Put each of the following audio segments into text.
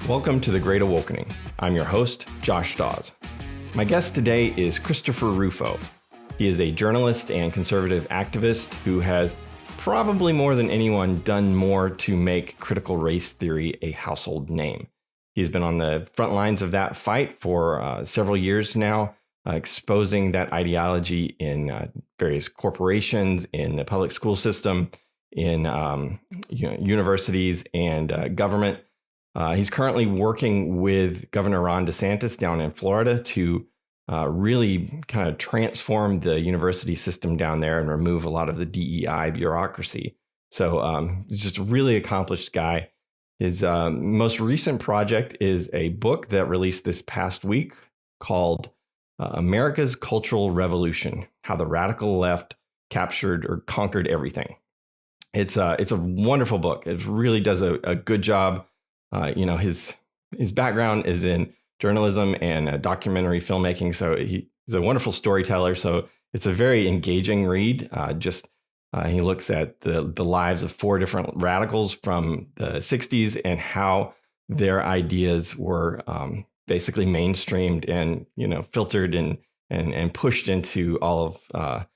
Welcome to The Great Awakening. I'm your host, Josh Dawes. My guest today is Christopher Rufo. He is a journalist and conservative activist who has probably more than anyone done more to make critical race theory a household name. He's been on the front lines of that fight for several years now, exposing that ideology in various corporations, in the public school system, in universities and government. He's currently working with Governor DeSantis down in Florida to really kind of transform the university system down there and remove a lot of the DEI bureaucracy. So he's just a really accomplished guy. His most recent project is a book that released this past week called America's Cultural Revolution: How the Radical Left Captured or Conquered Everything. It's a wonderful book. It really does a good job. His background is in journalism and documentary filmmaking, so he's a wonderful storyteller. So it's a very engaging read. He looks at the lives of four different radicals from the 60s and how their ideas were basically mainstreamed and filtered and pushed into all of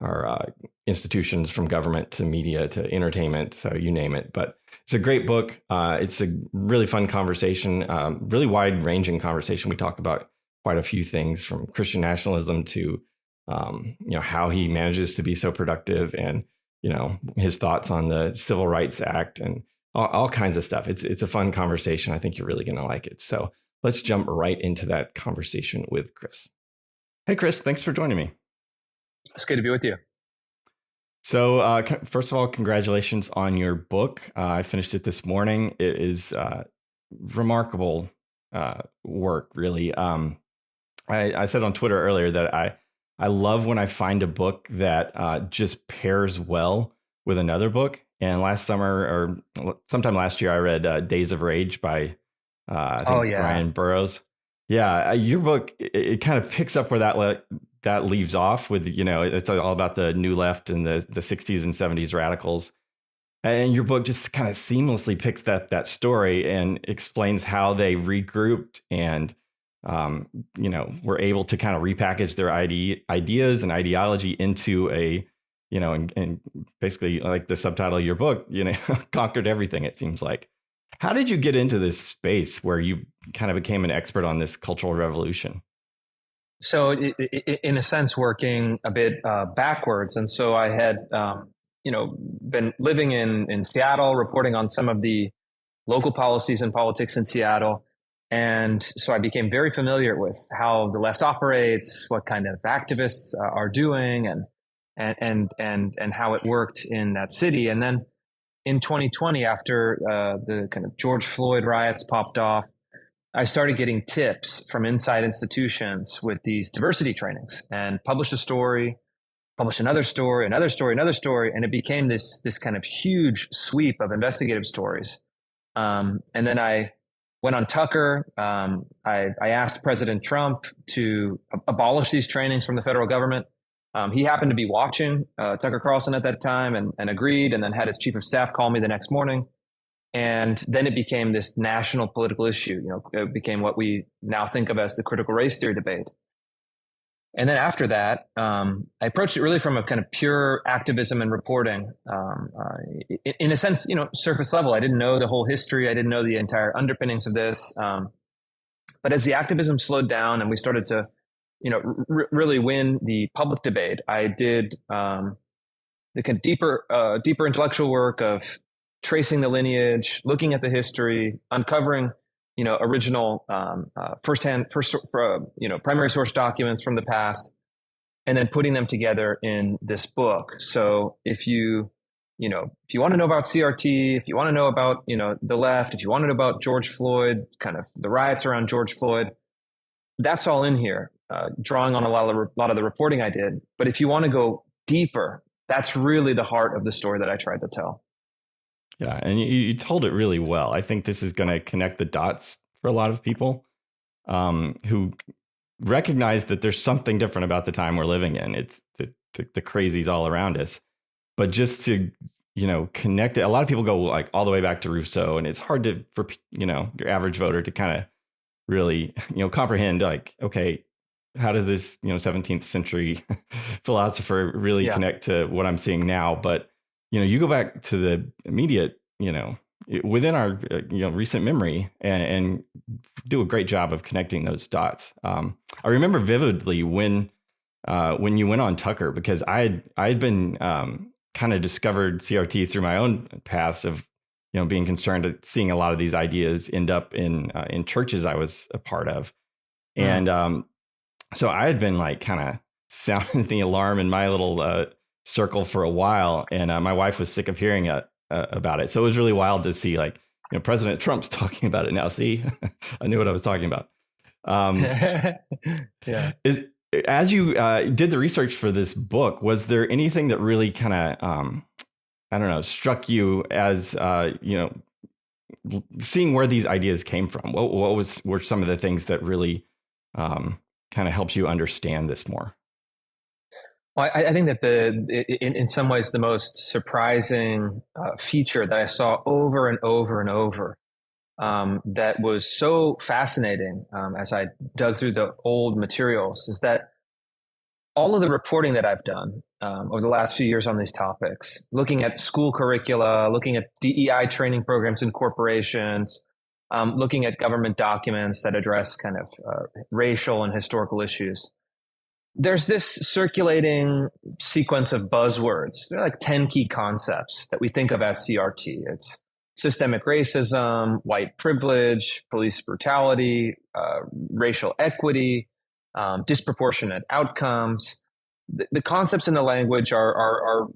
our institutions, from government to media to entertainment, so you name it. But it's a great book. It's a really fun conversation, really wide-ranging conversation. We talk about quite a few things, from Christian nationalism to how he manages to be so productive, and his thoughts on the Civil Rights Act and all kinds of stuff. It's a fun conversation. I think you're really going to like it. So let's jump right into that conversation with Chris. Hey, Chris, thanks for joining me. It's good to be with you. So first of all, congratulations on your book. I finished it this morning. It is remarkable work, really. I said on Twitter earlier that I love when I find a book that just pairs well with another book. And last summer, or sometime last year, I read Days of Rage by Brian Burroughs. Yeah, your book, it kind of picks up where that leaves off with, it's all about the new left and the 60s and 70s radicals. And your book just kind of seamlessly picks that story and explains how they regrouped and, were able to kind of repackage their ideas and ideology into and basically, like the subtitle of your book, conquered everything, it seems like. How did you get into this space where you kind of became an expert on this cultural revolution? So in a sense, working a bit backwards. And so I had, been living in Seattle, reporting on some of the local policies and politics in Seattle. And so I became very familiar with how the left operates, what kind of activists are doing, and how it worked in that city. And then in 2020, after the kind of George Floyd riots popped off, I started getting tips from inside institutions with these diversity trainings, and published a story, published another story, another story, another story. And it became this kind of huge sweep of investigative stories. And then I went on Tucker. I asked President Trump to abolish these trainings from the federal government. He happened to be watching Tucker Carlson at that time and agreed, and then had his chief of staff call me the next morning. And then it became this national political issue. It became what we now think of as the critical race theory debate. And then after that, I approached it really from a kind of pure activism and reporting. In a sense, surface level. I didn't know the whole history. I didn't know the entire underpinnings of this. But as the activism slowed down and we started to really win the public debate, I did the kind of deeper intellectual work of tracing the lineage, looking at the history, uncovering, original primary source documents from the past, and then putting them together in this book. So if you want to know about CRT, if you want to know about, the left, if you want to know about George Floyd, kind of the riots around George Floyd, that's all in here. Drawing on a lot of the reporting I did. But if you want to go deeper, that's really the heart of the story that I tried to tell. Yeah, and you told it really well. I think this is going to connect the dots for a lot of people who recognize that there's something different about the time we're living in. It's the crazies all around us. But just to connect it. A lot of people go like all the way back to Rousseau, and it's hard for your average voter to kind of really, comprehend like, okay, how does this, 17th century philosopher really connect to what I'm seeing now? But, you go back to the immediate, within our, recent memory and do a great job of connecting those dots. I remember vividly when you went on Tucker, because I had been kind of discovered CRT through my own paths of, being concerned at seeing a lot of these ideas end up in churches I was a part of. And so I had been like kind of sounding the alarm in my little circle for a while. And my wife was sick of hearing about it. So it was really wild to see like, President Trump's talking about it now. See, I knew what I was talking about. As you did the research for this book, was there anything that really kind of, struck you as, seeing where these ideas came from? What were some of the things that really kind of helps you understand this more? Well, I think that in some ways, the most surprising feature that I saw over and over and over that was so fascinating as I dug through the old materials is that all of the reporting that I've done over the last few years on these topics, looking at school curricula, looking at DEI training programs in corporations, looking at government documents that address kind of racial and historical issues, there's this circulating sequence of buzzwords. There are like 10 key concepts that we think of as CRT. It's systemic racism, white privilege, police brutality, racial equity, disproportionate outcomes. The concepts in the language are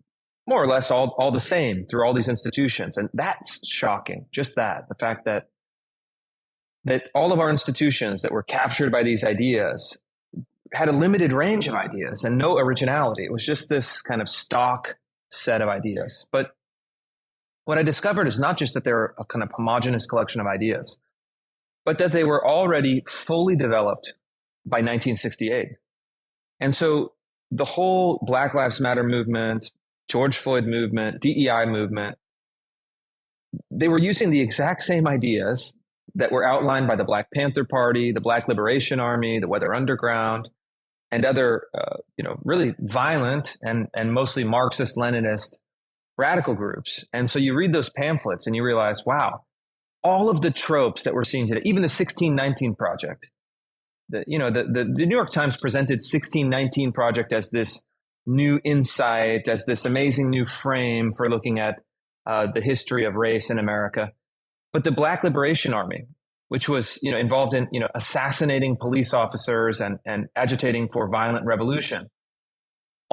more or less all the same through all these institutions. And that's shocking. Just that, the fact that all of our institutions that were captured by these ideas had a limited range of ideas and no originality. It was just this kind of stock set of ideas. But what I discovered is not just that they're a kind of homogeneous collection of ideas, but that they were already fully developed by 1968. And so the whole Black Lives Matter movement, George Floyd movement, DEI movement, they were using the exact same ideas that were outlined by the Black Panther Party, the Black Liberation Army, the Weather Underground, and other, really violent and mostly Marxist-Leninist radical groups. And so you read those pamphlets and you realize, wow, all of the tropes that we're seeing today, even the 1619 Project, the New York Times presented 1619 Project as this new insight, as this amazing new frame for looking at the history of race in America. But the Black Liberation Army, which was involved in assassinating police officers and agitating for violent revolution,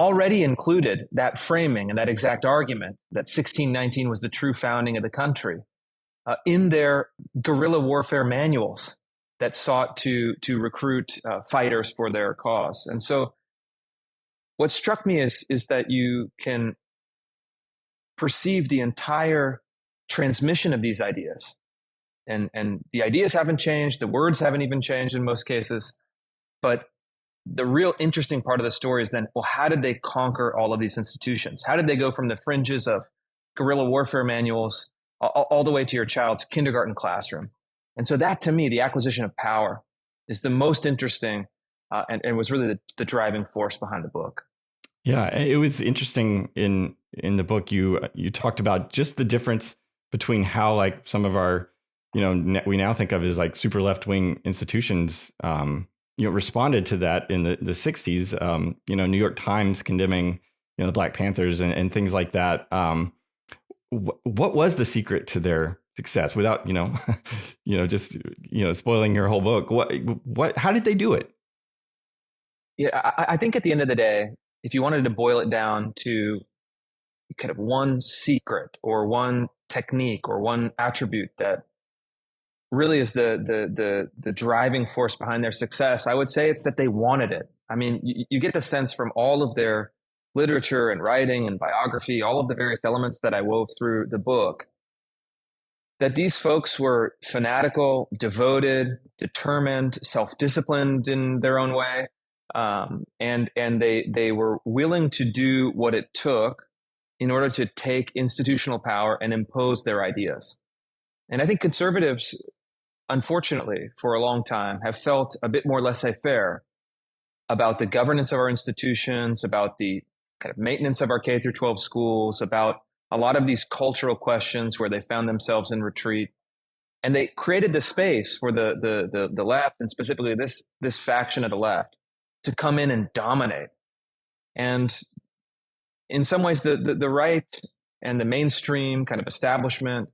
already included that framing and that exact argument that 1619 was the true founding of the country in their guerrilla warfare manuals that sought to recruit fighters for their cause. And so what struck me is that you can perceive the entire transmission of these ideas. And the ideas haven't changed, the words haven't even changed in most cases. But the real interesting part of the story is then, well, how did they conquer all of these institutions? How did they go from the fringes of guerrilla warfare manuals all the way to your child's kindergarten classroom? And so that, to me, the acquisition of power is the most interesting and was really the driving force behind the book. Yeah, it was interesting in the book. You talked about just the difference between how like some of our, we now think of as like super left wing institutions, responded to that in the 60s. New York Times condemning the Black Panthers and things like that. What was the secret to their success without just spoiling your whole book? How did they do it? Yeah, I think at the end of the day, if you wanted to boil it down to kind of one secret or one technique or one attribute that really is the driving force behind their success, I would say it's that they wanted it. I mean, you get the sense from all of their literature and writing and biography, all of the various elements that I wove through the book, that these folks were fanatical, devoted, determined, self-disciplined in their own way. And they were willing to do what it took in order to take institutional power and impose their ideas. And I think conservatives, unfortunately, for a long time, have felt a bit more laissez-faire about the governance of our institutions, about the kind of maintenance of our K through 12 schools, about a lot of these cultural questions where they found themselves in retreat. And they created the space for the left, and specifically this faction of the left, to come in and dominate. And in some ways, the right and the mainstream kind of establishment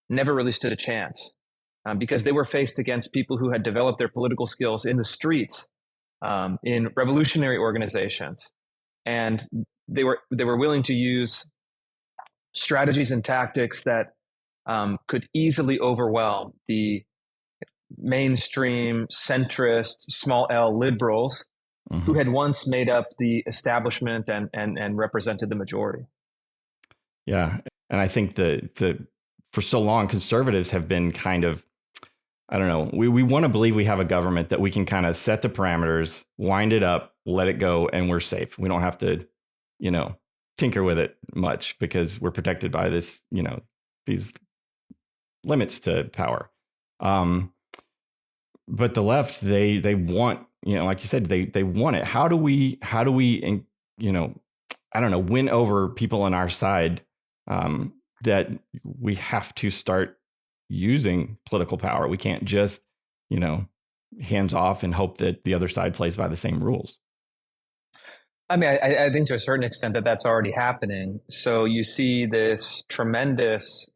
never really stood a chance, because they were faced against people who had developed their political skills in the streets, in revolutionary organizations, and they were willing to use strategies and tactics that could easily overwhelm the mainstream centrist small L liberals who had once made up the establishment and represented the majority. Yeah, and I think the for so long conservatives have been kind of, I don't know, we want to believe we have a government that we can kind of set the parameters, wind it up, let it go, and we're safe. We don't have to, tinker with it much because we're protected by this, these limits to power. But the left, they want, like you said, they want it. How do we, I don't know, win over people on our side, that we have to start using political power? We can't just, hands off and hope that the other side plays by the same rules. I mean, I think to a certain extent that's already happening. So you see this tremendous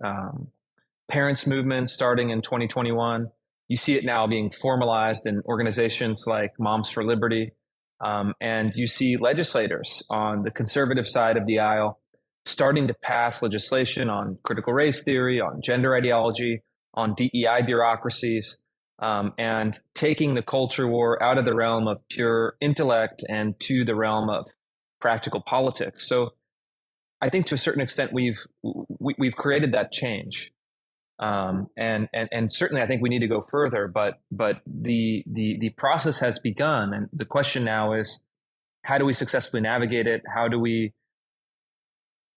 parents movement starting in 2021. You see it now being formalized in organizations like Moms for Liberty. And you see legislators on the conservative side of the aisle starting to pass legislation on critical race theory, on gender ideology, on DEI bureaucracies, and taking the culture war out of the realm of pure intellect and to the realm of practical politics. So I think to a certain extent we've created that change, and certainly I think we need to go further. But the process has begun, and the question now is, how do we successfully navigate it? How do we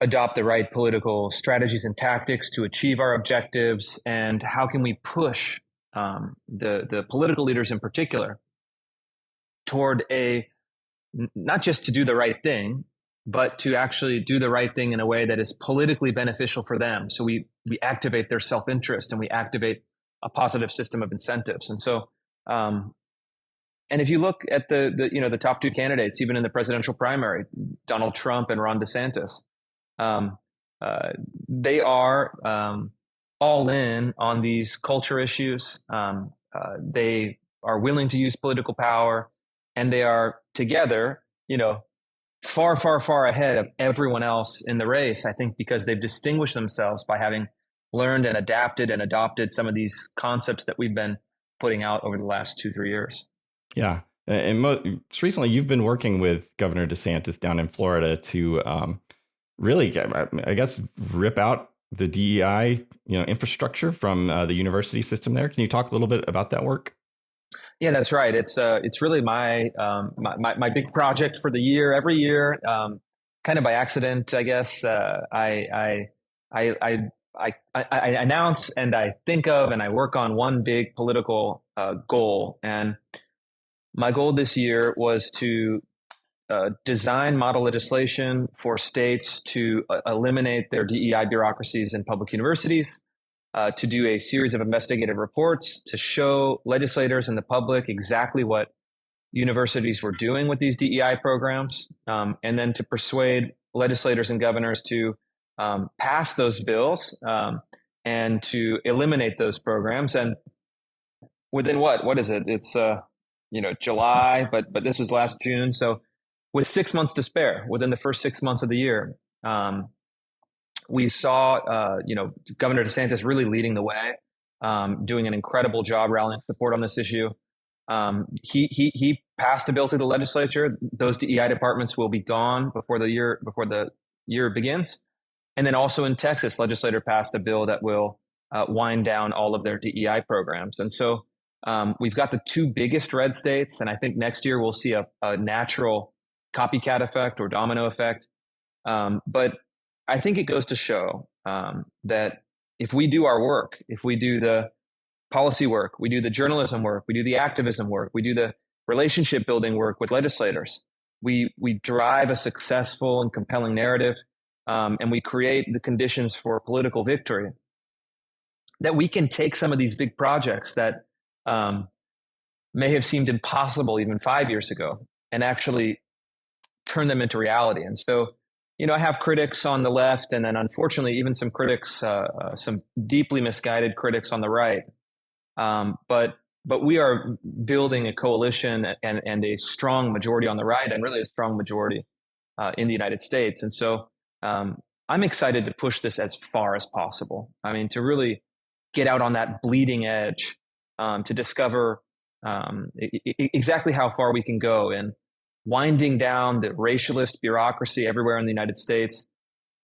adopt the right political strategies and tactics to achieve our objectives? And how can we push the political leaders in particular toward not just to do the right thing, but to actually do the right thing in a way that is politically beneficial for them. So we activate their self-interest and we activate a positive system of incentives. And so, and if you look at the top two candidates, even in the presidential primary, Donald Trump and Ron DeSantis, they are all in on these culture issues. They are willing to use political power, and they are together, far, far, far ahead of everyone else in the race, I think, because they've distinguished themselves by having learned and adapted and adopted some of these concepts that we've been putting out over the last 2-3 years. Yeah. And most recently, you've been working with Governor DeSantis down in Florida to really, I guess, rip out the DEI, infrastructure from the university system there. Can you talk a little bit about that work? Yeah, that's right. It's really my big project for the year. Every year, kind of by accident, I guess, I announce and I think of and I work on one big political goal. And my goal this year was to design model legislation for states to eliminate their DEI bureaucracies in public universities, to do a series of investigative reports to show legislators and the public exactly what universities were doing with these DEI programs, and then to persuade legislators and governors to pass those bills and to eliminate those programs. And within what is it? It's July, but this was last June. So with 6 months to spare, within the first 6 months of the year, we saw, Governor DeSantis really leading the way, doing an incredible job rallying support on this issue. He passed the bill through the legislature. Those DEI departments will be gone before the year begins. And then also in Texas, legislator passed a bill that will wind down all of their DEI programs. And so we've got the two biggest red states, and I think next year we'll see a natural copycat effect or domino effect. But I think it goes to show that if we do our work, if we do the policy work, we do the journalism work, we do the activism work, we do the relationship building work with legislators, we drive a successful and compelling narrative, and we create the conditions for political victory, that we can take some of these big projects that may have seemed impossible even 5 years ago and actually turn them into reality. And so, I have critics on the left, and then unfortunately, even some critics, some deeply misguided critics on the right. But we are building a coalition and a strong majority on the right, and really a strong majority in the United States. And so I'm excited to push this as far as possible. I mean, to really get out on that bleeding edge, to discover exactly how far we can go in winding down the racialist bureaucracy everywhere in the United States,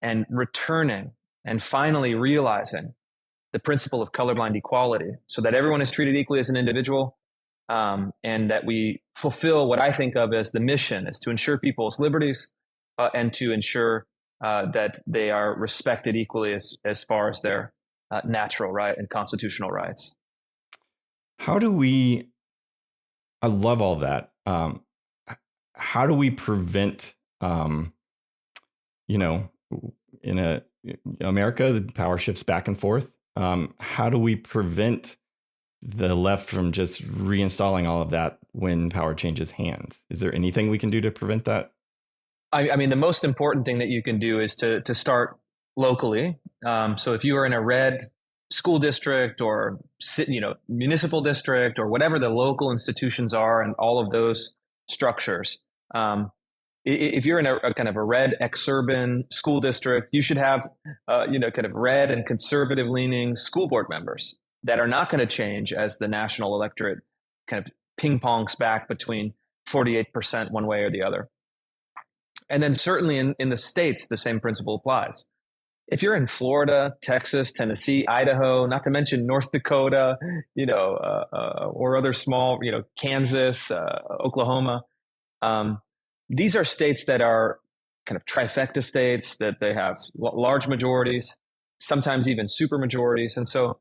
and returning and finally realizing the principle of colorblind equality, so that everyone is treated equally as an individual, and that we fulfill what I think of as the mission, is to ensure people's liberties and to ensure that they are respected equally as far as their natural right and constitutional rights. I love all that. How do we prevent, in America, the power shifts back and forth. How do we prevent the left from just reinstalling all of that when power changes hands? Is there anything we can do to prevent that? I mean, the most important thing that you can do is to start locally. So if you are in a red school district or municipal district or whatever the local institutions are, and all of those structures, if you're in a kind of a red exurban school district, you should have kind of red and conservative leaning school board members that are not going to change as the national electorate kind of ping pongs back between 48% one way or the other. And then certainly in the states, the same principle applies. If you're in Florida, Texas, Tennessee, Idaho, not to mention North Dakota, or other small, Kansas, Oklahoma, these are states that are kind of trifecta states, that they have large majorities, sometimes even super majorities. And so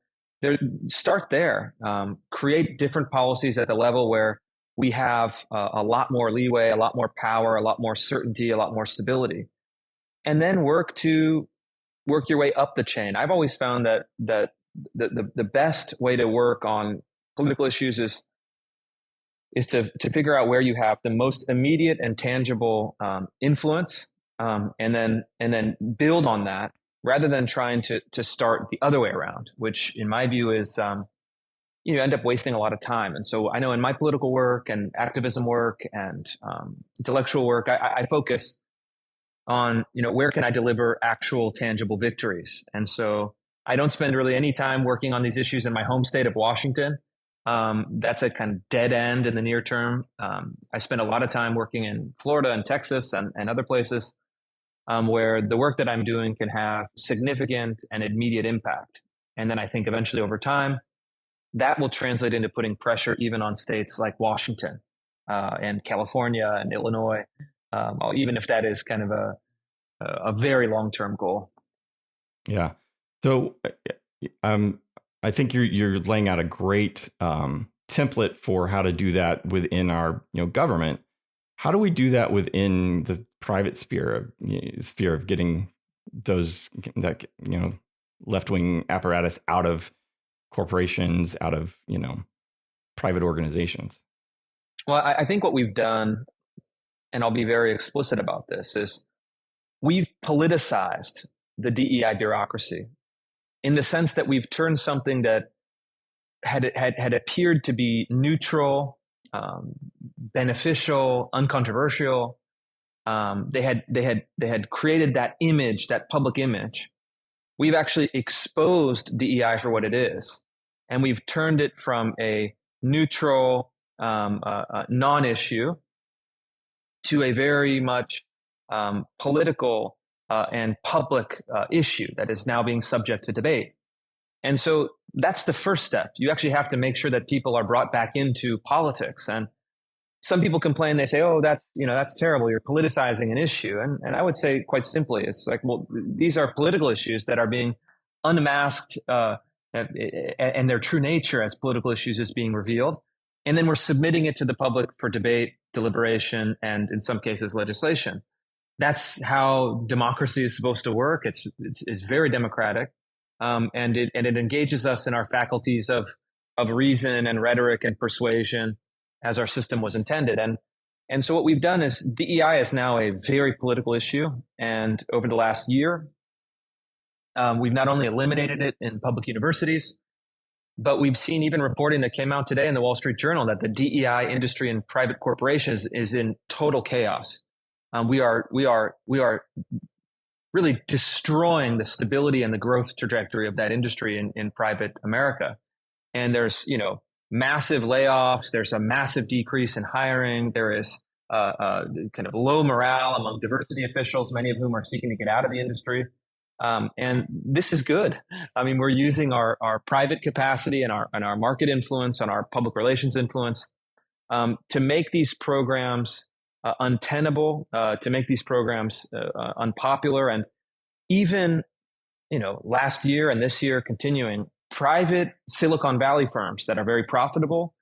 start there, create different policies at the level where we have a lot more leeway, a lot more power, a lot more certainty, a lot more stability, and then work your way up the chain. I've always found that the best way to work on political issues is to figure out where you have the most immediate and tangible influence, and then build on that, rather than trying to start the other way around, which in my view is you end up wasting a lot of time. And so I know in my political work and activism work and intellectual work, I focus on, where can I deliver actual tangible victories? And so I don't spend really any time working on these issues in my home state of Washington. That's a kind of dead end in the near term. I spend a lot of time working in Florida and Texas and other places where the work that I'm doing can have significant and immediate impact. And then I think eventually over time, that will translate into putting pressure even on states like Washington and California and Illinois, even if that is kind of a very long-term goal. Yeah. So I think you're laying out a great template for how to do that within our government. How do we do that within the private sphere of getting that left-wing apparatus out of corporations, out of private organizations? Well, I think what we've done, and I'll be very explicit about this, is we've politicized the DEI bureaucracy, in the sense that we've turned something that had appeared to be neutral, beneficial, uncontroversial. They had created that image, that public image. We've actually exposed DEI for what it is, and we've turned it from a neutral non-issue to a very much political and public issue that is now being subject to debate. And so that's the first step. You actually have to make sure that people are brought back into politics. And some people complain. They say, "Oh, that's terrible. You're politicizing an issue." And I would say quite simply, it's like, well, these are political issues that are being unmasked, and their true nature as political issues is being revealed. And then we're submitting it to the public for debate, deliberation, and in some cases, legislation. That's how democracy is supposed to work. It's very democratic, and it engages us in our faculties of reason and rhetoric and persuasion, as our system was intended. And so what we've done is DEI is now a very political issue. And over the last year, we've not only eliminated it in public universities, but we've seen even reporting that came out today in the Wall Street Journal that the DEI industry and private corporations is in total chaos. We are really destroying the stability and the growth trajectory of that industry in private America. And there's, massive layoffs. There's a massive decrease in hiring. There is kind of low morale among diversity officials, many of whom are seeking to get out of the industry. And this is good. I mean, we're using our private capacity and our market influence and our public relations influence to make these programs untenable, to make these programs unpopular, and even last year and this year continuing, private Silicon Valley firms that are very profitable,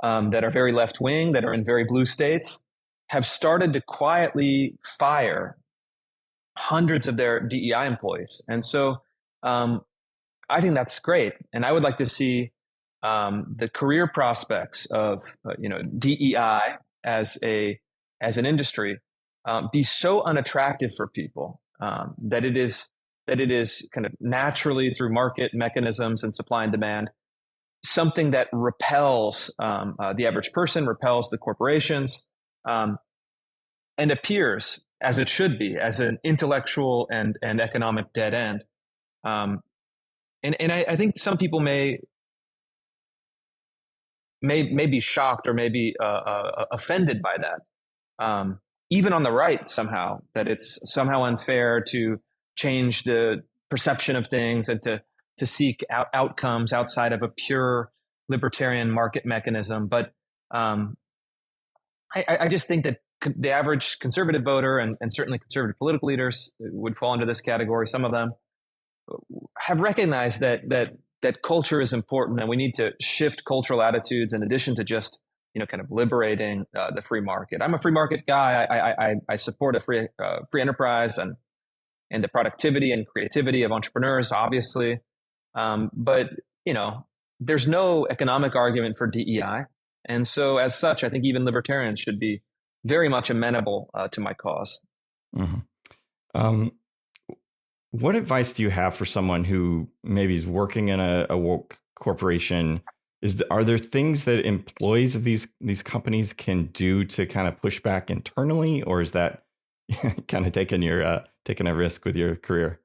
that are very left wing, that are in very blue states, have started to quietly fire hundreds of their DEI employees. And so I think that's great. And I would like to see the career prospects of DEI as an industry be so unattractive for people that it is kind of naturally, through market mechanisms and supply and demand, something that repels the average person, repels the corporations, and appears, as it should be, as an intellectual and economic dead end. And I think some people may be shocked or may be offended by that, even on the right somehow, that it's somehow unfair to change the perception of things and to seek outcomes outside of a pure libertarian market mechanism. But I just think that the average conservative voter and certainly conservative political leaders would fall into this category. Some of them have recognized that culture is important, and we need to shift cultural attitudes in addition to just kind of liberating the free market. I'm a free market guy. I support a free enterprise and the productivity and creativity of entrepreneurs, obviously. But there's no economic argument for DEI, and so as such, I think even libertarians should be very much amenable to my cause. Mm-hmm. What advice do you have for someone who maybe is working in a woke corporation? Are there things that employees of these companies can do to kind of push back internally, or is that kind of taking a risk with your career?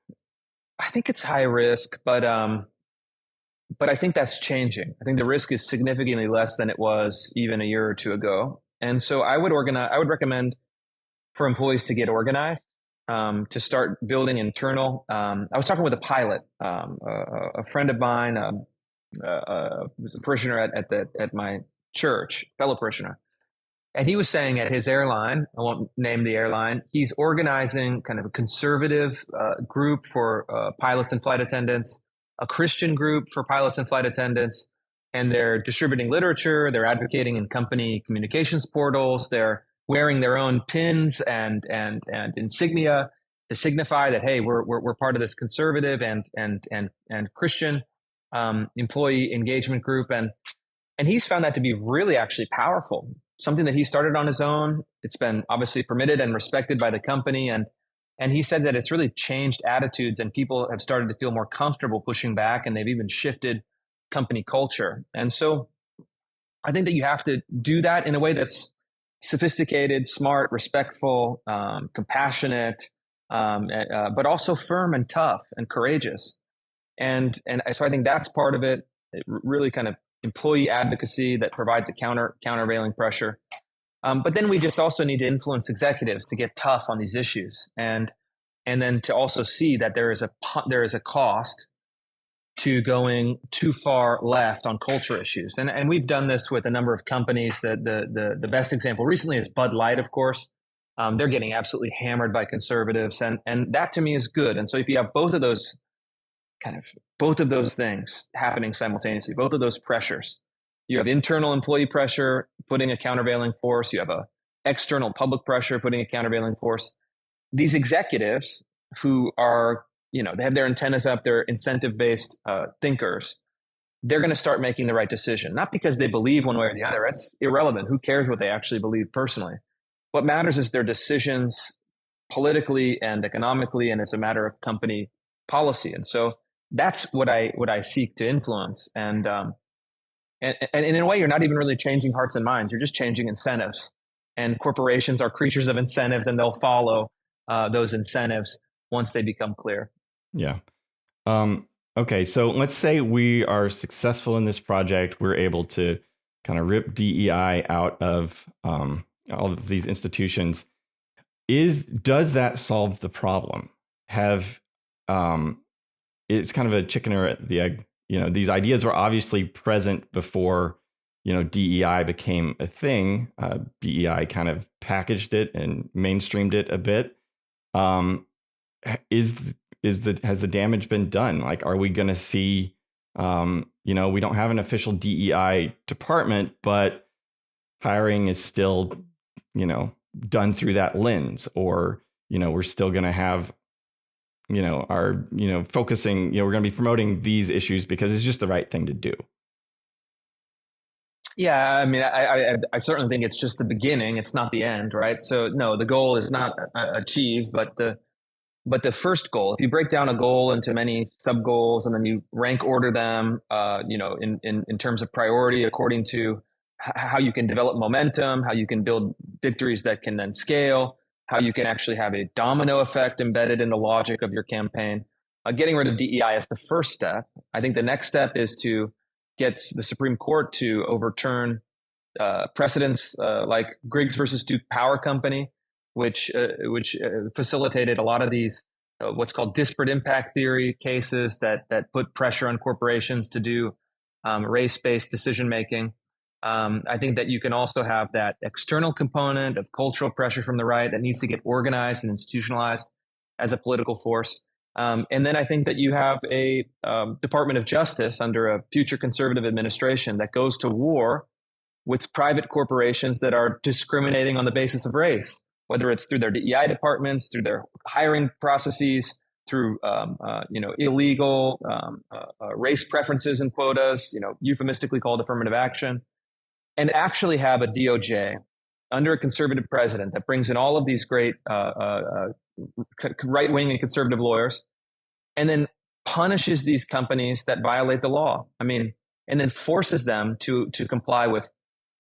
I think it's high risk, but I think that's changing. I think the risk is significantly less than it was even a year or two ago. And so I would recommend for employees to get organized, to start building internal. I was talking with a pilot, a friend of mine, was a parishioner at my church, fellow parishioner. And he was saying at his airline, I won't name the airline, he's organizing kind of a conservative group for pilots and flight attendants, a Christian group for pilots and flight attendants, and they're distributing literature, they're advocating in company communications portals, they're wearing their own pins and insignia to signify that, hey, we're part of this conservative and Christian employee engagement group. And he's found that to be really actually powerful, something that he started on his own. It's been obviously permitted and respected by the company. And he said that it's really changed attitudes, and people have started to feel more comfortable pushing back, and they've even shifted company culture. And so I think that you have to do that in a way that's sophisticated, smart, respectful, compassionate, but also firm and tough and courageous. And so I think that's part of it, really kind of employee advocacy that provides a countervailing pressure. But then we just also need to influence executives to get tough on these issues, and then to also see that there is a cost to going too far left on culture issues. And we've done this with a number of companies. The best example recently is Bud Light, of course. They're getting absolutely hammered by conservatives, and that to me is good. And so if you have both of those things happening simultaneously, both of those pressures, you have internal employee pressure putting a countervailing force, you have a external public pressure putting a countervailing force. These executives who are, they have their antennas up, they're incentive-based thinkers, they're going to start making the right decision, not because they believe one way or the other. It's irrelevant. Who cares what they actually believe personally? What matters is their decisions politically and economically, and as a matter of company policy. And so that's what I seek to influence. And in a way, you're not even really changing hearts and minds. You're just changing incentives. And corporations are creatures of incentives, and they'll follow those incentives once they become clear. Yeah. Okay. So let's say we are successful in this project. We're able to kind of rip DEI out of all of these institutions. Does that solve the problem? It's kind of a chicken or the egg. These ideas were obviously present before, DEI became a thing. DEI kind of packaged it and mainstreamed it a bit. Has the damage been done? Like, are we going to see, we don't have an official DEI department, but hiring is still, done through that lens, or, we're still going to have, our, focusing, we're going to be promoting these issues because it's just the right thing to do. Yeah, I mean, I certainly think it's just the beginning. It's not the end, right? So no, the goal is not achieved, but the first goal, if you break down a goal into many sub goals and then you rank order them, in terms of priority according to how you can develop momentum, how you can build victories that can then scale, how you can actually have a domino effect embedded in the logic of your campaign. Getting rid of DEI is the first step. I think the next step is to get the Supreme Court to overturn precedents like Griggs versus Duke Power Company, which facilitated a lot of these what's called disparate impact theory cases that put pressure on corporations to do race-based decision making. I think that you can also have that external component of cultural pressure from the right that needs to get organized and institutionalized as a political force. And then I think that you have a Department of Justice under a future conservative administration that goes to war with private corporations that are discriminating on the basis of race, whether it's through their DEI departments, through their hiring processes, through illegal race preferences and quotas, euphemistically called affirmative action, and actually have a DOJ under a conservative president that brings in all of these great right-wing and conservative lawyers, and then punishes these companies that violate the law. I mean, and then forces them to comply with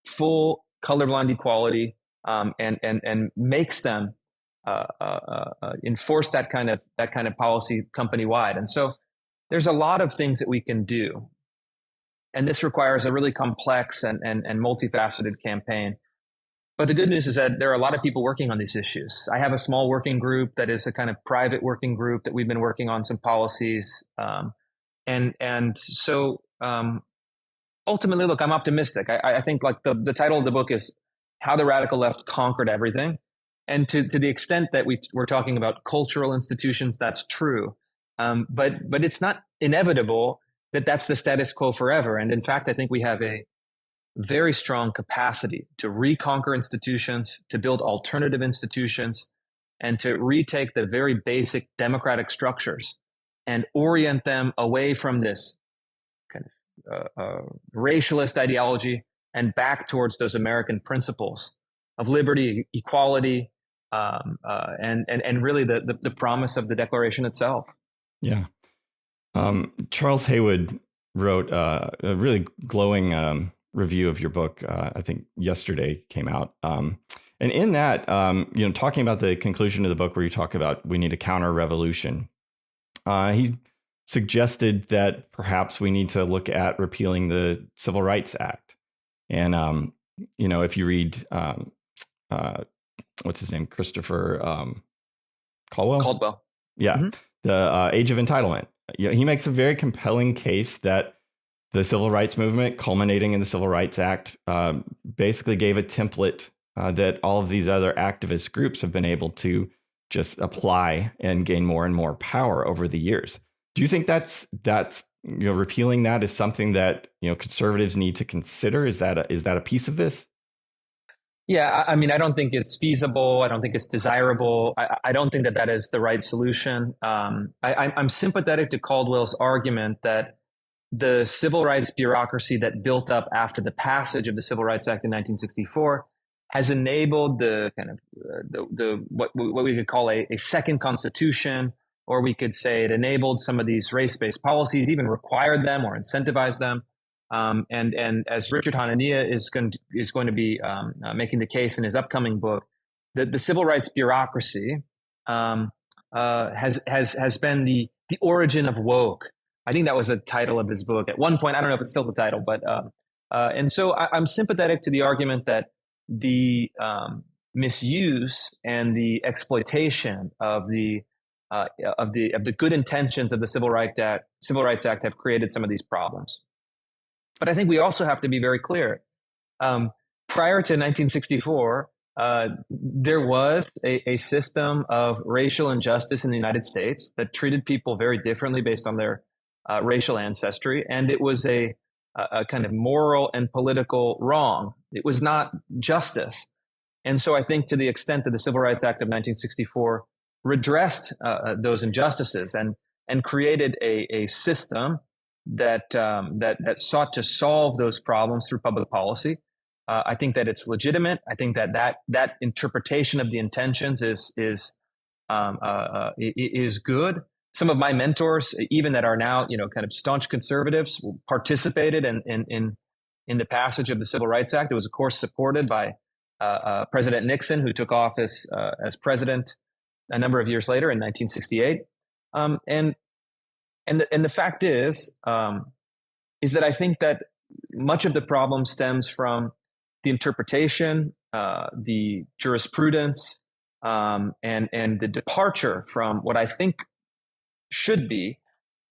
full colorblind equality, and makes them enforce that kind of policy company-wide. And so there's a lot of things that we can do, and this requires a really complex and multifaceted campaign. But the good news is that there are a lot of people working on these issues. I have a small working group that is a kind of private working group that we've been working on some policies. So ultimately, look, I'm optimistic. I think like the title of the book is How the Radical Left Conquered Everything. And to the extent that we're talking about cultural institutions, that's true. But it's not inevitable that that's the status quo forever. And in fact, I think we have a very strong capacity to reconquer institutions, to build alternative institutions, and to retake the very basic democratic structures and orient them away from this kind of racialist ideology and back towards those American principles of liberty, equality, and really the promise of the Declaration itself. Yeah. Charles Haywood wrote a really glowing review of your book. I think yesterday came out. And in that, talking about the conclusion of the book where you talk about we need a counter revolution, he suggested that perhaps we need to look at repealing the Civil Rights Act. And, if you read, what's his name? Christopher Caldwell? Caldwell. Yeah. Mm-hmm. The Age of Entitlement. he makes a very compelling case that the civil rights movement, culminating in the Civil Rights Act, basically gave a template that all of these other activist groups have been able to just apply and gain more and more power over the years. Do you think that's repealing that is something that conservatives need to consider? Is that a piece of this? Yeah, I mean, I don't think it's feasible. I don't think it's desirable. I don't think that is the right solution. I'm sympathetic to Caldwell's argument that the civil rights bureaucracy that built up after the passage of the Civil Rights Act in 1964 has enabled the kind of what we could call a second constitution, or we could say it enabled some of these race-based policies, even required them or incentivized them. And as Richard Hanania is going to be making the case in his upcoming book, the civil rights bureaucracy has been the origin of woke. I think that was the title of his book at one point. I don't know if it's still the title, but and so I'm sympathetic to the argument that the misuse and the exploitation of the good intentions of the Civil Rights Act have created some of these problems. But I think we also have to be very clear. Prior to 1964, there was a system of racial injustice in the United States that treated people very differently based on their racial ancestry, and it was a kind of moral and political wrong. It was not justice. And so I think to the extent that the Civil Rights Act of 1964 redressed those injustices and created a system that sought to solve those problems through public policy, I think that it's legitimate. I think that interpretation of the intentions is good. Some of my mentors, even that are now kind of staunch conservatives, participated in the passage of the Civil Rights Act. It was, of course, supported by President Nixon, who took office as president a number of years later in 1968. And the fact is that I think that much of the problem stems from the interpretation, the jurisprudence, and the departure from what I think should be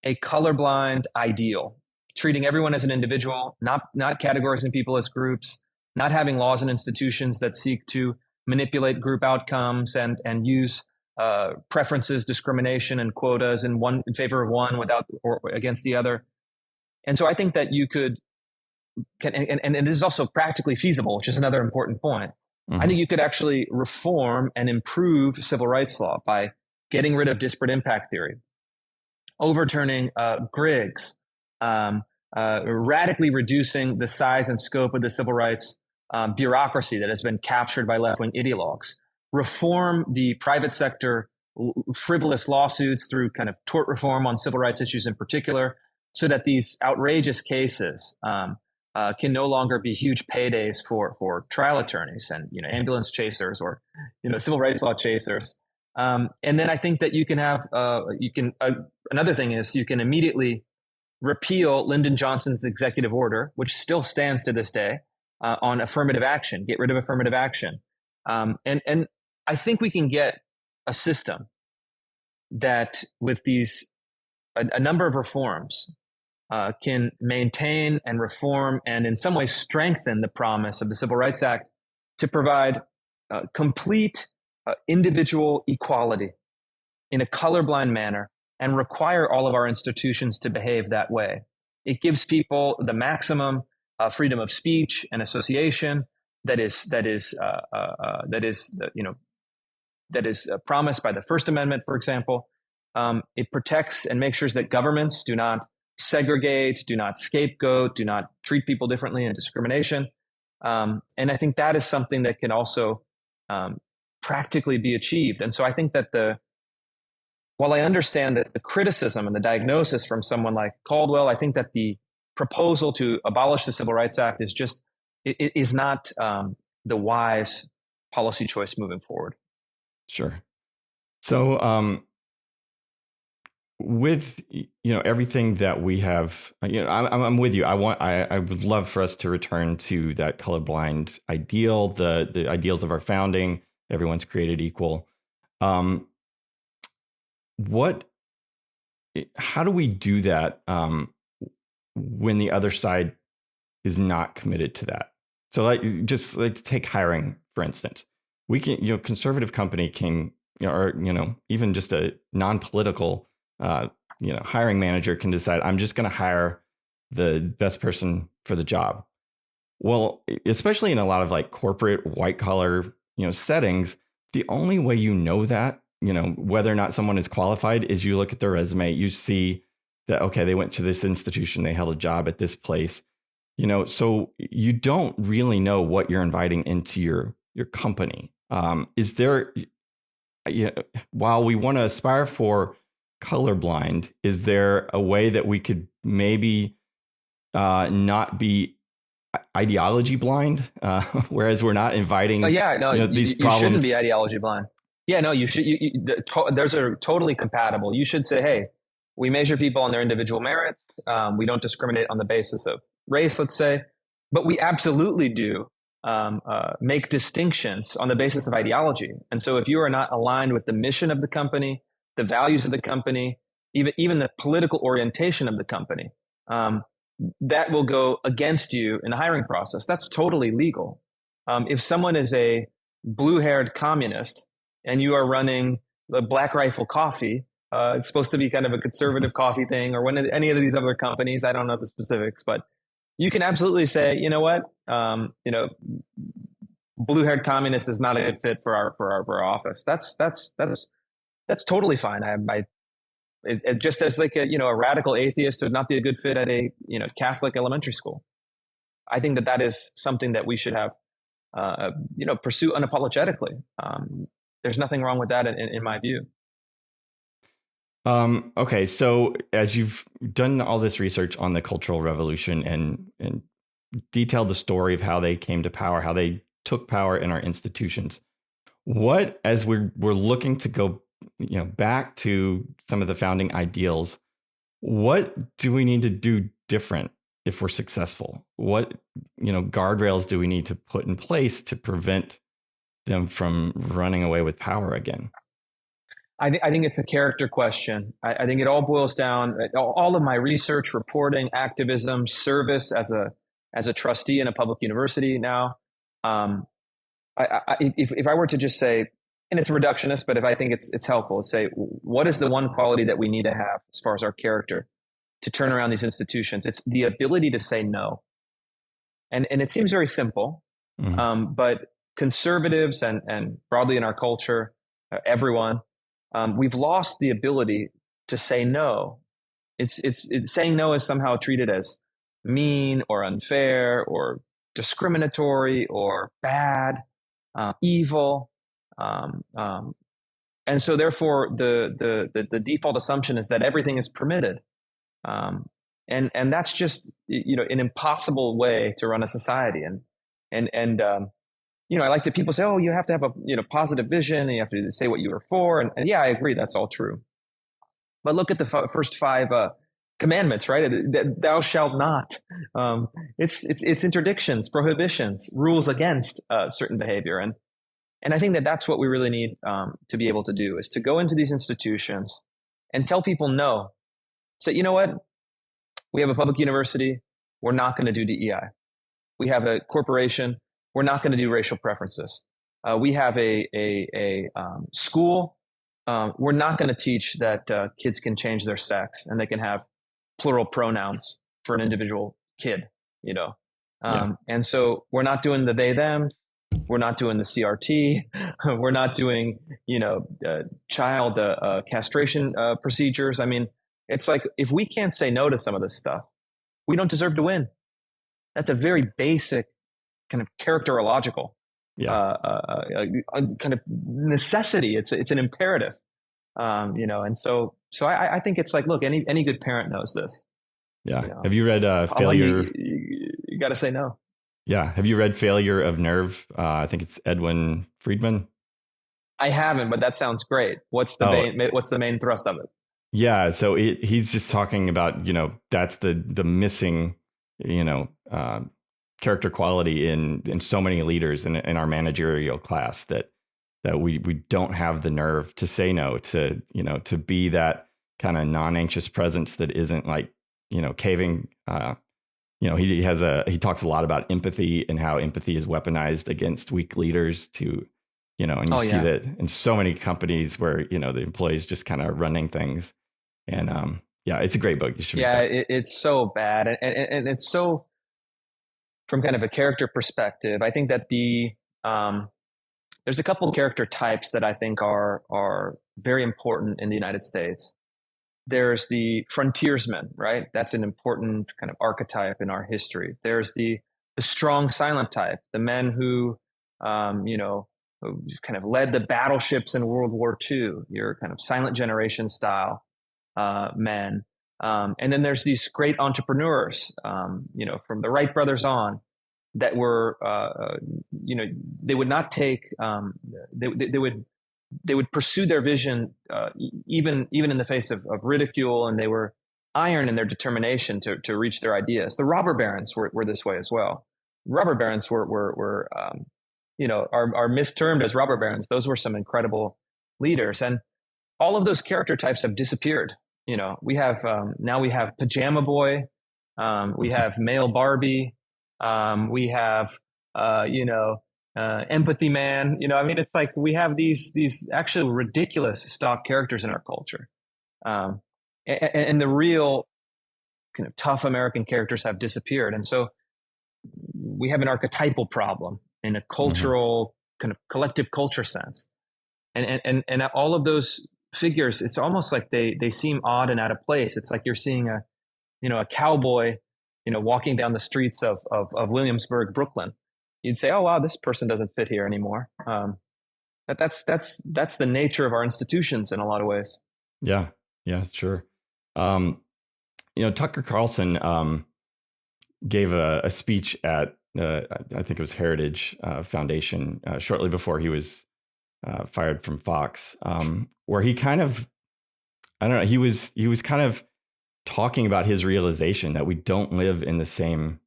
a colorblind ideal, treating everyone as an individual, not categorizing people as groups, not having laws and institutions that seek to manipulate group outcomes and use preferences, discrimination, and quotas in favor of one without or against the other. And so I think that you could, and it is also practically feasible, which is another important point. Mm-hmm. I think you could actually reform and improve civil rights law by getting rid of disparate impact theory, overturning Griggs, radically reducing the size and scope of the civil rights bureaucracy that has been captured by left-wing ideologues, reform the private sector frivolous lawsuits through kind of tort reform on civil rights issues in particular, so that these outrageous cases can no longer be huge paydays for trial attorneys and ambulance chasers or civil rights law chasers. And then I think that you can have another thing is you can immediately repeal Lyndon Johnson's executive order, which still stands to this day, on affirmative action. Get rid of affirmative action, and I think we can get a system that with these a number of reforms can maintain and reform and in some ways strengthen the promise of the Civil Rights Act to provide complete individual equality in a colorblind manner and require all of our institutions to behave that way. It gives people the maximum freedom of speech and association that is promised by the First Amendment, for example. It protects and makes sure that governments do not segregate, do not scapegoat, do not treat people differently in discrimination. And I think that is something that can also practically be achieved. And so I think that while I understand that the criticism and the diagnosis from someone like Caldwell, I think that the proposal to abolish the Civil Rights Act is not the wise policy choice moving forward. Sure. So with everything that we have, I'm with you. I would love for us to return to that colorblind ideal, the ideals of our founding. Everyone's created equal. What how do we do that when the other side is not committed to that? So just let's take hiring, for instance. We can, conservative company can, or, even just a non-political, hiring manager can decide, I'm just going to hire the best person for the job. Well, especially in a lot of like corporate white collar, settings, the only way that, whether or not someone is qualified is you look at their resume, you see that, okay, they went to this institution, they held a job at this place, so you don't really know what you're inviting into your company. Is there, while we want to aspire for colorblind, is there a way that we could maybe not be ideology blind, whereas we're not inviting these problems? You shouldn't be ideology blind. Yeah, no, you should. Those are totally compatible. You should say, hey, we measure people on their individual merits. We don't discriminate on the basis of race, let's say, but we absolutely do make distinctions on the basis of ideology. And so if you are not aligned with the mission of the company, the values of the company, even the political orientation of the company, that will go against you in the hiring process. That's totally legal. If someone is a blue-haired communist and you are running the Black Rifle Coffee, it's supposed to be kind of a conservative coffee thing, or any of these other companies. I don't know the specifics, but you can absolutely say, you know what, blue-haired communist is not a good fit for our office. That's totally fine. It just as like a radical atheist would not be a good fit at a Catholic elementary school. I think that is something that we should have pursue unapologetically. There's nothing wrong with that in my view. Okay, so as you've done all this research on the Cultural Revolution and detailed the story of how they came to power, how they took power in our institutions, what, as we're looking to go back to some of the founding ideals, what do we need to do different if we're successful? What guardrails do we need to put in place to prevent them from running away with power again? I think it's a character question. I think it all boils down, all of my research, reporting, activism, service as a trustee in a public university now. If I were to just say, and it's reductionist, but if I think it's helpful, say, what is the one quality that we need to have as far as our character to turn around these institutions? It's the ability to say no. And it seems very simple, but conservatives and broadly in our culture, everyone, we've lost the ability to say no. It's saying no is somehow treated as mean or unfair or discriminatory or bad, evil. And so therefore the default assumption is that everything is permitted. And that's just, an impossible way to run a society. I like to people say, oh, you have to have a, positive vision and you have to say what you are for. And yeah, I agree. That's all true. But look at the first 5 commandments, right? Thou shalt not. It's interdictions, prohibitions, rules against certain behavior. And I think that's what we really need to be able to do, is to go into these institutions and tell people no. Say, you know what? We have a public university. We're not going to do DEI. We have a corporation. We're not going to do racial preferences. We have a school. We're not going to teach that kids can change their sex and they can have plural pronouns for an individual kid, And so we're not doing the they, them. We're not doing the CRT. We're not doing, child castration procedures. I mean, it's like, if we can't say no to some of this stuff, we don't deserve to win. That's a very basic kind of characterological kind of necessity. It's an imperative, and so I think it's like, look, any good parent knows this. Yeah. Have you read Failure? You got to say no. Yeah. Have you read Failure of Nerve? I think it's Edwin Friedman. I haven't, but that sounds great. What's the main thrust of it? Yeah. So he's just talking about, that's the missing, character quality in so many leaders in our managerial class, that we don't have the nerve to say no, to be that kind of non-anxious presence that isn't like, caving. He talks a lot about empathy and how empathy is weaponized against weak leaders to, and you see that in so many companies where, the employees just kind of running things. And it's a great book. You should read that. It's so bad. And it's so, from kind of a character perspective, I think that there's a couple of character types that I think are very important in the United States. There's the frontiersman, right? That's an important kind of archetype in our history. There's the strong silent type, the men who, who kind of led the battleships in World War II, your kind of silent generation style men. And then there's these great entrepreneurs, from the Wright brothers on, that were, they would not take, they would pursue their vision even in the face of ridicule, and they were iron in their determination to reach their ideas. The robber barons were this way as well. Robber barons were are mistermed as robber barons. Those were some incredible leaders, and all of those character types have disappeared. We have now we have pajama boy, we have male Barbie, we have empathy man. It's like we have these actually ridiculous stock characters in our culture, and the real kind of tough American characters have disappeared. And so we have an archetypal problem in a cultural kind of collective culture sense, and all of those figures, it's almost like they seem odd and out of place. It's like you're seeing a cowboy, walking down the streets of Williamsburg, Brooklyn. You'd say, oh, wow, this person doesn't fit here anymore. That's the nature of our institutions in a lot of ways. Yeah, sure. Tucker Carlson gave a speech at, I think it was Heritage Foundation shortly before he was fired from Fox, where he kind of, I don't know, he was kind of talking about his realization that we don't live in the same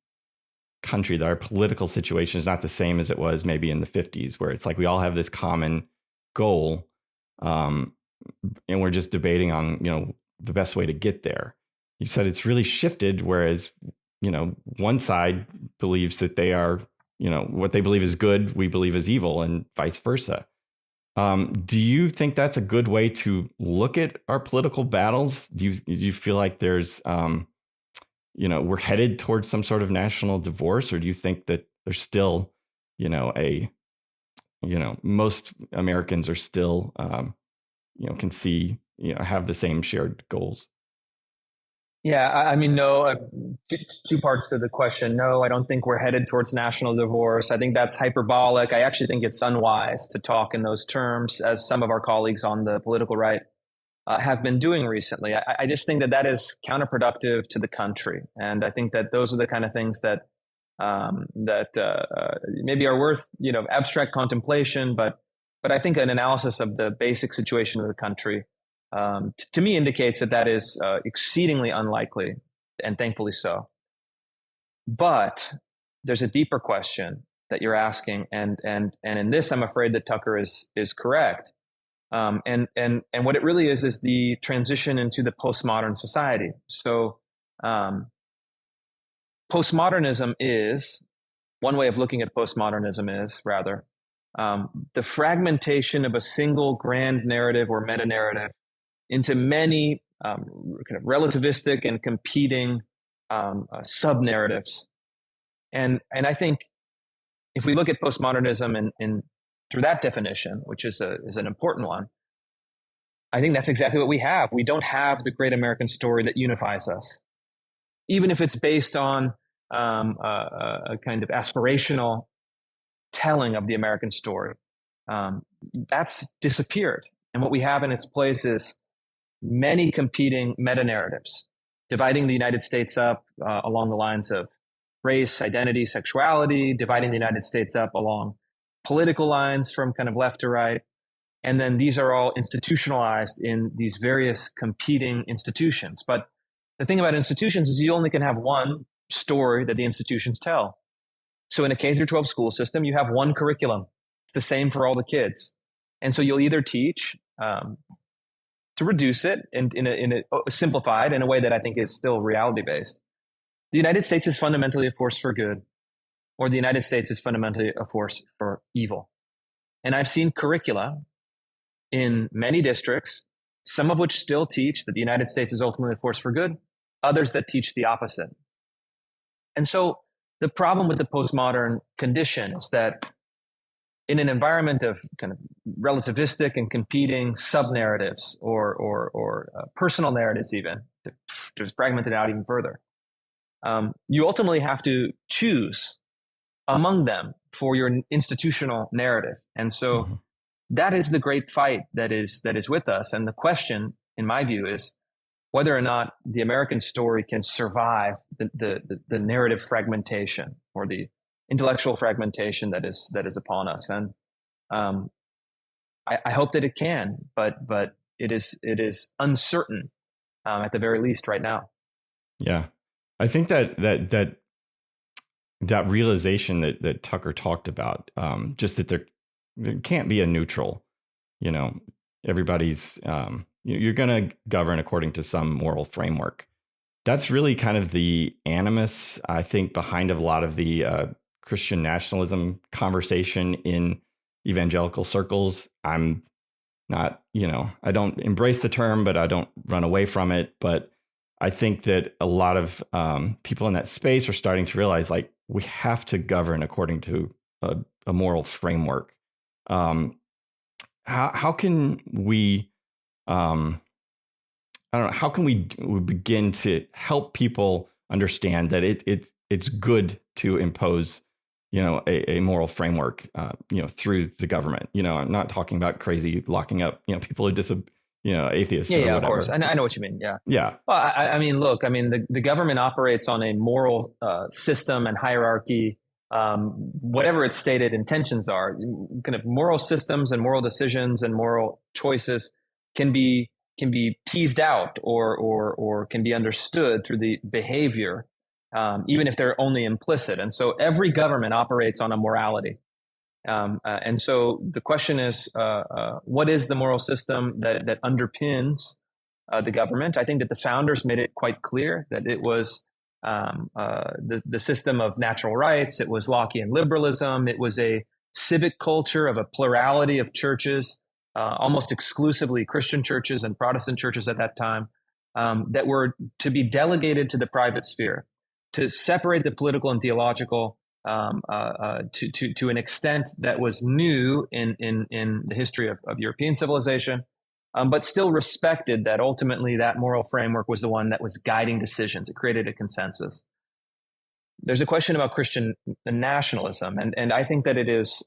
country, that our political situation is not the same as it was maybe in the 50s, where it's like we all have this common goal, and we're just debating on the best way to get there. He said it's really shifted, whereas one side believes that they are, what they believe is good, we believe is evil, and vice versa. Do you think that's a good way to look at our political battles? Do you feel like there's we're headed towards some sort of national divorce, or do you think that there's still, most Americans are still, can see, have the same shared goals? Yeah, no, two parts to the question. No, I don't think we're headed towards national divorce. I think that's hyperbolic. I actually think it's unwise to talk in those terms, as some of our colleagues on the political right have been doing recently. I just think that is counterproductive to the country. And I think that those are the kind of things that maybe are worth, abstract contemplation, but I think an analysis of the basic situation of the country, to me, indicates that is exceedingly unlikely, and thankfully so. But there's a deeper question that you're asking, and in this, I'm afraid that Tucker is correct. And what it really is the transition into the postmodern society. So postmodernism is, one way of looking at postmodernism is rather the fragmentation of a single grand narrative or meta narrative into many kind of relativistic and competing sub narratives. And I think if we look at postmodernism in through that definition, which is an important one, I think that's exactly what we have. We don't have the great American story that unifies us, even if it's based on a kind of aspirational telling of the American story. That's disappeared. And what we have in its place is many competing meta-narratives, dividing the United States up along the lines of race, identity, sexuality, dividing the United States up along political lines from kind of left to right. And then these are all institutionalized in these various competing institutions. But the thing about institutions is you only can have one story that the institutions tell. So in a K through 12 school system, you have one curriculum. It's the same for all the kids. And so you'll either teach to reduce it in a simplified in a way that I think is still reality based. The United States is fundamentally a force for good, or the United States is fundamentally a force for evil. And I've seen curricula in many districts, some of which still teach that the United States is ultimately a force for good, others that teach the opposite. And so the problem with the postmodern condition is that in an environment of kind of relativistic and competing sub-narratives or personal narratives even, to fragment it out even further, you ultimately have to choose among them for your institutional narrative. And so that is the great fight that is with us. And the question, in my view, is whether or not the American story can survive the narrative fragmentation or the intellectual fragmentation that is upon us. And I hope that it can, but it is uncertain at the very least right now. Yeah, I think that realization that Tucker talked about, just that there can't be a neutral, everybody's, you're going to govern according to some moral framework. That's really kind of the animus, I think, behind a lot of the Christian nationalism conversation in evangelical circles. I'm not, I don't embrace the term, but I don't run away from it. But I think that a lot of people in that space are starting to realize, like, we have to govern according to a moral framework. How can we, I don't know, how can we begin to help people understand that it's good to impose, a moral framework, through the government? I'm not talking about crazy locking up, people who atheists. Yeah, of course. I know what you mean. Yeah. Yeah. Well, I mean, look, the government operates on a moral system and hierarchy. Whatever its stated intentions are, kind of moral systems and moral decisions and moral choices can be teased out or can be understood through the behavior, even if they're only implicit. And so every government operates on a morality. And so the question is, what is the moral system that underpins the government? I think that the founders made it quite clear that it was the system of natural rights. It was Lockean liberalism. It was a civic culture of a plurality of churches, almost exclusively Christian churches and Protestant churches at that time, that were to be delegated to the private sphere, to separate the political and theological to an extent that was new in the history of European civilization, but still respected that ultimately that moral framework was the one that was guiding decisions. It created a consensus. There's a question about Christian nationalism, and I think that it is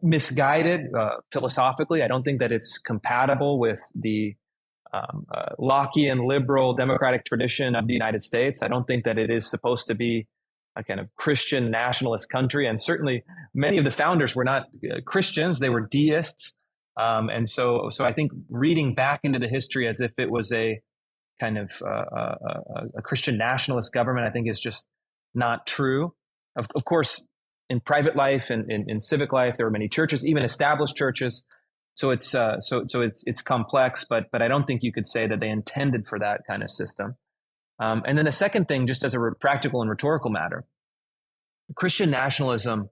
misguided philosophically. I don't think that it's compatible with the Lockean liberal democratic tradition of the United States. I don't think that it is supposed to be a kind of Christian nationalist country. And certainly many of the founders were not Christians. They were deists. And so I think reading back into the history as if it was a kind of a Christian nationalist government, I think is just not true. Of course, in private life and in civic life, there were many churches, even established churches. So it's complex, but I don't think you could say that they intended for that kind of system. And then the second thing, just as a practical and rhetorical matter, Christian nationalism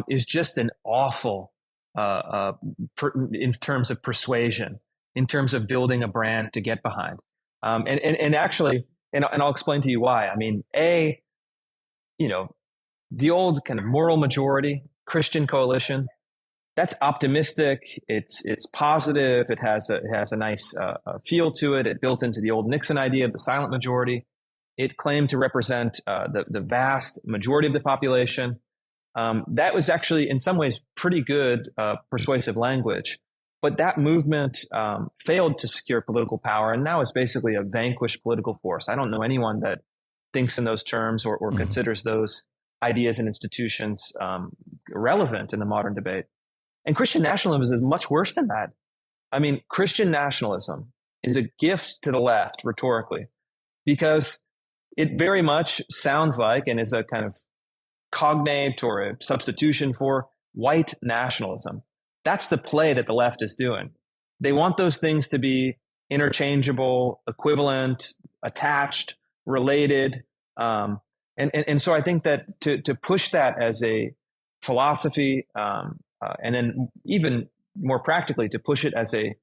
is just an awful, in terms of persuasion, in terms of building a brand to get behind. And actually, and I'll explain to you why. I mean, the old kind of moral majority Christian coalition, that's optimistic. It's positive. It has a nice feel to it. It built into the old Nixon idea of the silent majority. It claimed to represent the vast majority of the population. That was actually, in some ways, pretty good persuasive language. But that movement failed to secure political power, and now is basically a vanquished political force. I don't know anyone that thinks in those terms or considers those ideas and institutions relevant in the modern debate. And Christian nationalism is much worse than that. I mean, Christian nationalism is a gift to the left rhetorically, because it very much sounds like and is a kind of cognate or a substitution for white nationalism. That's the play that the left is doing. they want those things to be interchangeable, equivalent, attached, related. And so I think that to push that as a philosophy, and then even more practically to push it as a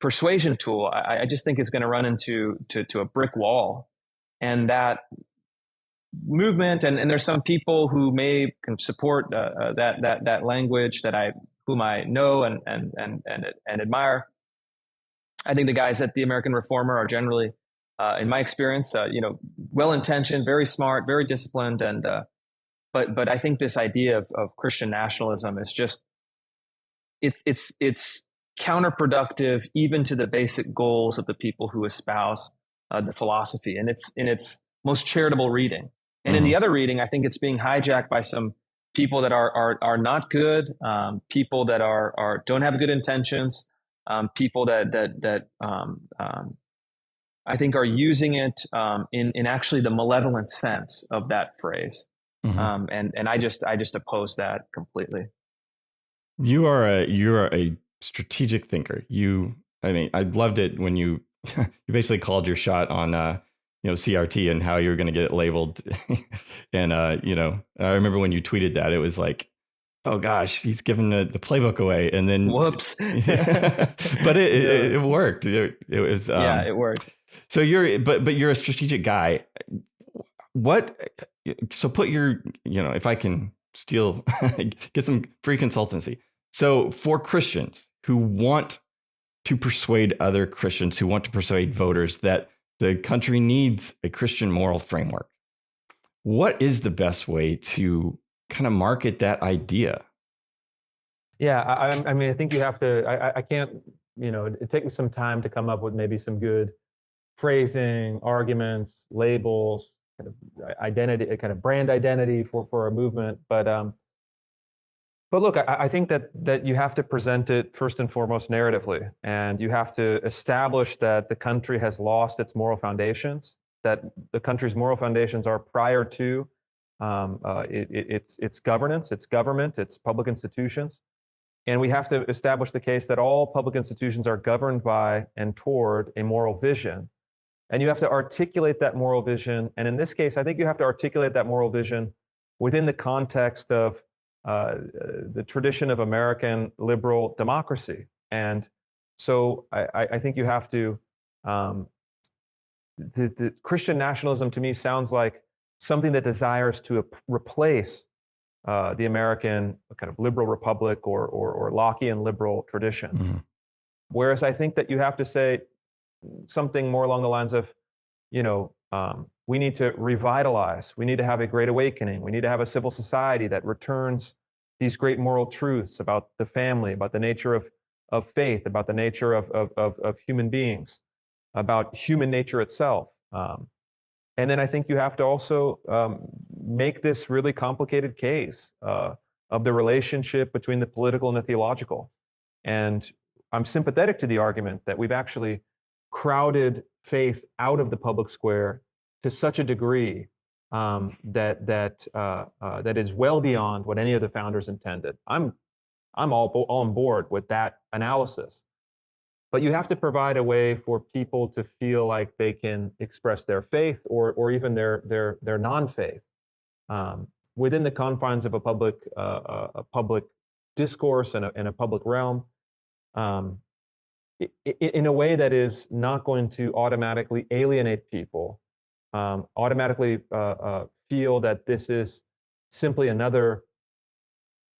persuasion tool, I just think it's going to run into a brick wall. And that movement, and there's some people who may support that language whom I know and admire. I think the guys at the American Reformer are generally, in my experience, well-intentioned, very smart, very disciplined, and but I think this idea of Christian nationalism is just it's counterproductive even to the basic goals of the people who espouse the philosophy, and it's in its most charitable reading. And in the other reading, I think it's being hijacked by some people that are not good, people that don't have good intentions, people that I think are using it in actually the malevolent sense of that phrase. And I just oppose that completely. You're a strategic thinker. I loved it when you basically called your shot on CRT and how you were going to get it labeled. And I remember when you tweeted that, it was like, oh gosh, he's giving the playbook away, and then whoops. But it worked. It was it worked. So you're a strategic guy. So put your, if I can steal, get some free consultancy. So for Christians who want to persuade other Christians, who want to persuade voters that the country needs a Christian moral framework, what is the best way to kind of market that idea? Yeah, I think you have to, I can't, it takes me some time to come up with maybe some good phrasing, arguments, labels, kind of identity, kind of brand identity for a movement. But look, I think that you have to present it first and foremost narratively, and you have to establish that the country has lost its moral foundations, that the country's moral foundations are prior to its governance, its government, its public institutions. And we have to establish the case that all public institutions are governed by and toward a moral vision. And you have to articulate that moral vision. And in this case, I think you have to articulate that moral vision within the context of the tradition of American liberal democracy. And so I think you have to, the Christian nationalism to me sounds like something that desires to replace the American kind of liberal republic or Lockean liberal tradition. Whereas I think that you have to say something more along the lines of, we need to revitalize. We need to have a great awakening. We need to have a civil society that returns these great moral truths about the family, about the nature of faith, about the nature of human beings, about human nature itself. And then I think you have to also make this really complicated case of the relationship between the political and the theological. And I'm sympathetic to the argument that we've actually crowded faith out of the public square to such a degree that is well beyond what any of the founders intended. I'm all on board with that analysis. But you have to provide a way for people to feel like they can express their faith or even their non-faith within the confines of a public discourse and a public realm, in a way that is not going to automatically alienate people, automatically feel that this is simply another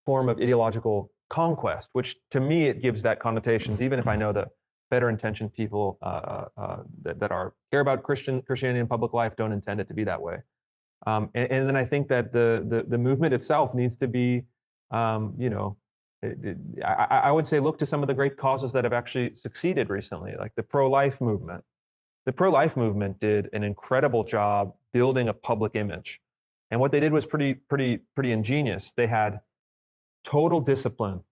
form of ideological conquest, which to me it gives that connotations, even if I know the better intentioned people that care about Christianity in public life don't intend it to be that way. And then I think that the movement itself needs to be, I would say, look to some of the great causes that have actually succeeded recently, like the pro-life movement. The pro-life movement did an incredible job building a public image, and what they did was pretty ingenious. They had total discipline.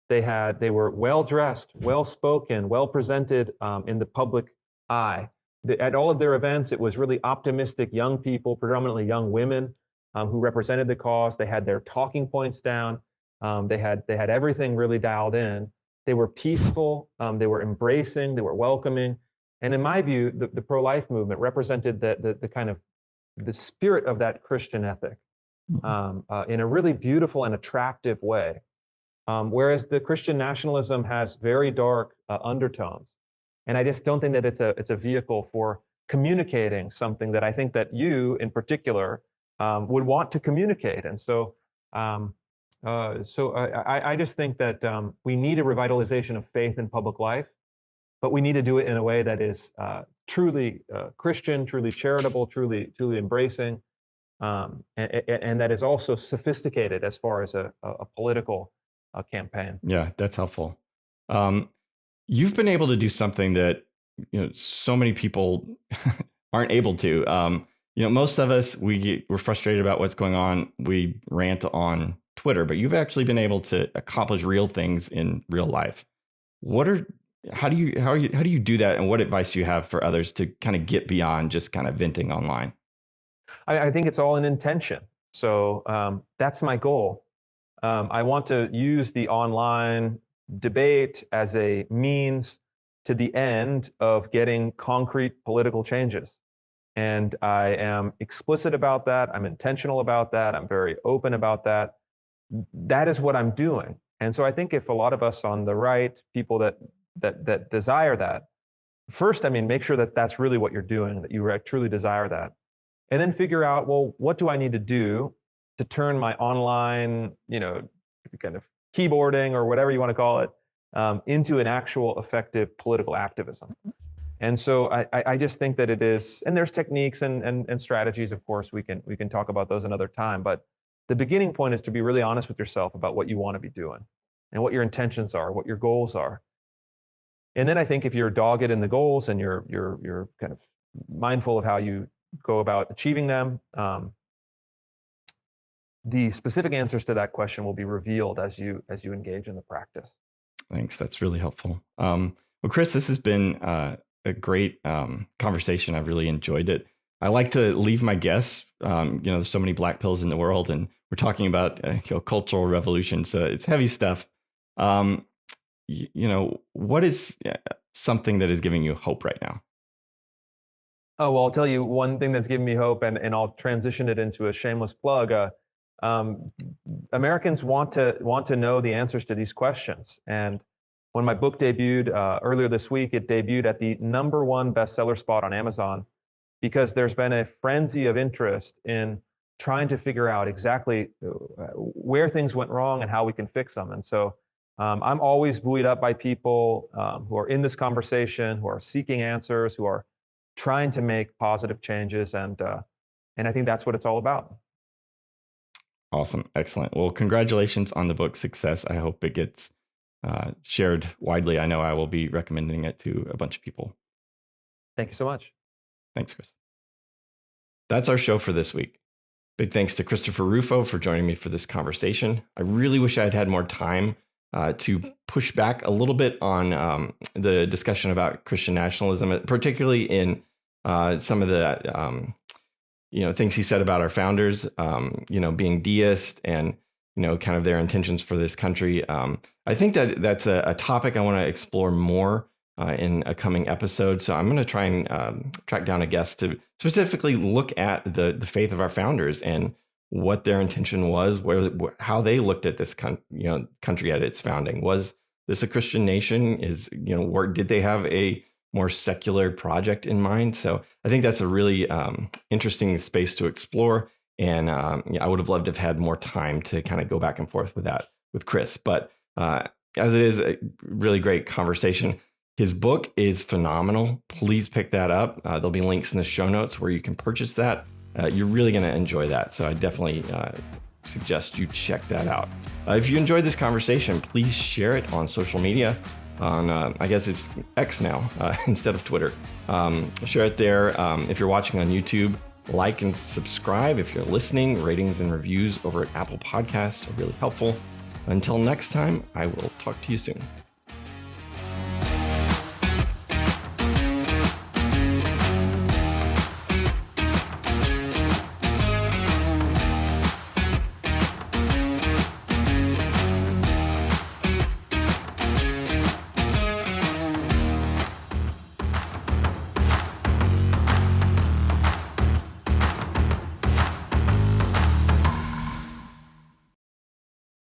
They were well dressed, well spoken, well presented in the public eye. At all of their events, it was really optimistic young people, predominantly young women, who represented the cause. They had their talking points down. They had everything really dialed in. They were peaceful. They were embracing. They were welcoming. And in my view, the pro-life movement represented the kind of the spirit of that Christian ethic in a really beautiful and attractive way. Whereas the Christian nationalism has very dark undertones. And I just don't think that it's a vehicle for communicating something that I think that you in particular would want to communicate. And so I just think that we need a revitalization of faith in public life, but we need to do it in a way that is truly Christian, truly charitable, truly embracing, and that is also sophisticated as far as a political campaign. Yeah, that's helpful. You've been able to do something that so many people aren't able to. Most of us, we're frustrated about what's going on. We rant on Twitter, but you've actually been able to accomplish real things in real life. How do you do that, and what advice do you have for others to kind of get beyond just kind of venting online? I think it's all an intention. So that's my goal. I want to use the online debate as a means to the end of getting concrete political changes. And I am explicit about that. I'm intentional about that. I'm very open about that. That is what I'm doing. And so I think if a lot of us on the right, people that desire that, first, make sure that that's really what you're doing, that you truly desire that. And then figure out, well, what do I need to do to turn my online, kind of keyboarding or whatever you want to call it, into an actual effective political activism. And so I just think that it is, and there's techniques and strategies, of course, we can talk about those another time, but the beginning point is to be really honest with yourself about what you want to be doing and what your intentions are, what your goals are. And then I think if you're dogged in the goals and you're kind of mindful of how you go about achieving them, the specific answers to that question will be revealed as you engage in the practice. Thanks. That's really helpful. Well, Chris, this has been a great conversation. I've really enjoyed it. I like to leave my guests, there's so many black pills in the world, and we're talking about cultural revolution. So it's heavy stuff. What is something that is giving you hope right now? Oh, well, I'll tell you one thing that's giving me hope, and I'll transition it into a shameless plug. Americans want to know the answers to these questions. And when my book debuted earlier this week, it debuted at the #1 bestseller spot on Amazon because there's been a frenzy of interest in trying to figure out exactly where things went wrong and how we can fix them. And so I'm always buoyed up by people who are in this conversation, who are seeking answers, who are trying to make positive changes. And I think that's what it's all about. Awesome. Excellent. Well, congratulations on the book's success. I hope it gets shared widely. I know I will be recommending it to a bunch of people. Thank you so much. Thanks, Chris. That's our show for this week. Big thanks to Christopher Rufo for joining me for this conversation. I really wish I had had more time to push back a little bit on the discussion about Christian nationalism, particularly in some of the things he said about our founders, being deist and kind of their intentions for this country. I think that that's a topic I want to explore more in a coming episode. So I'm going to try and track down a guest to specifically look at the faith of our founders and what their intention was, how they looked at this country at its founding. Was this a Christian nation? Did they have a more secular project in mind? So I think that's a really interesting space to explore. And I would have loved to have had more time to kind of go back and forth with that with Chris. But as it is a really great conversation, his book is phenomenal. Please pick that up. There'll be links in the show notes where you can purchase that. You're really going to enjoy that. So I definitely suggest you check that out. If you enjoyed this conversation, please share it on social media. On I guess it's X now instead of Twitter. Share it there. If you're watching on YouTube, like and subscribe. If you're listening, ratings and reviews over at Apple Podcasts are really helpful. Until next time, I will talk to you soon.